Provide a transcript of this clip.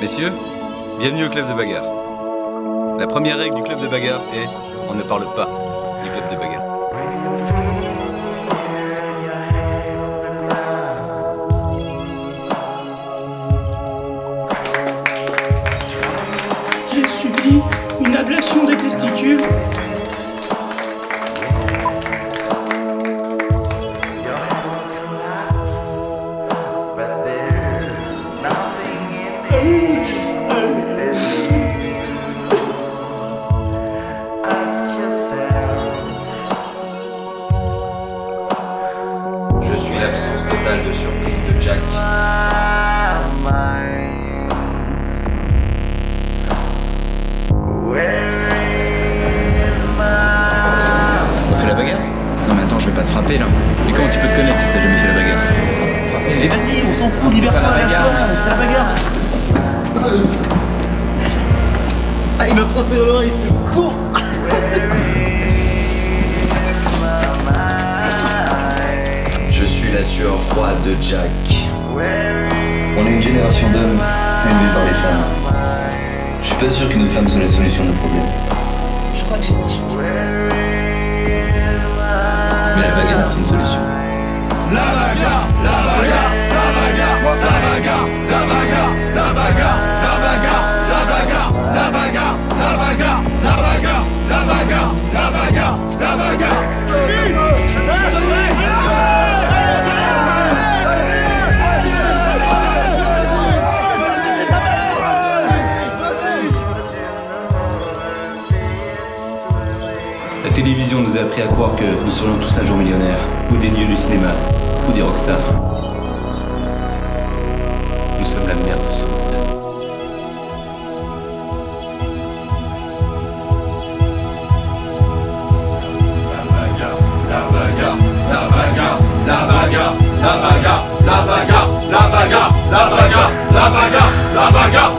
Messieurs, bienvenue au club de bagarre. La première règle du club de bagarre est on ne parle pas du club de bagarre. J'ai subi une ablation des testicules. Je suis l'absence totale de surprise de Jack. On fait la bagarre? Non mais attends, je vais pas te frapper là. Mais comment tu peux te connaître si t'as jamais fait la bagarre? Mais vas-y, on s'en fout, libère-toi, lâche-toi, c'est la bagarre. Ah, il m'a frappé dans l'oreille, c'est court. Je suis la sueur froide de Jack. On est une génération d'hommes élevés par les femmes. Je suis pas sûr qu'une autre femme soit la solution de nos problèmes. Je crois que j'ai des choses. Mais la bagarre, c'est une solution. La bagarre, la bagarre, la bagarre, la bagarre, la bagarre, la bagarre, la bagarre, la bagarre, la bagarre, la bagarre, la bagarre, la bagarre, la bagarre, la bagarre. La télévision nous a appris à croire que nous serions tous un jour millionnaires, ou des dieux du cinéma, ou des rockstars. Nous sommes la merde de ce monde. La bagarre, la bagarre, la bagarre, la bagarre, la bagarre, la bagarre, la bagarre, la bagarre, la bagarre, la bagarre.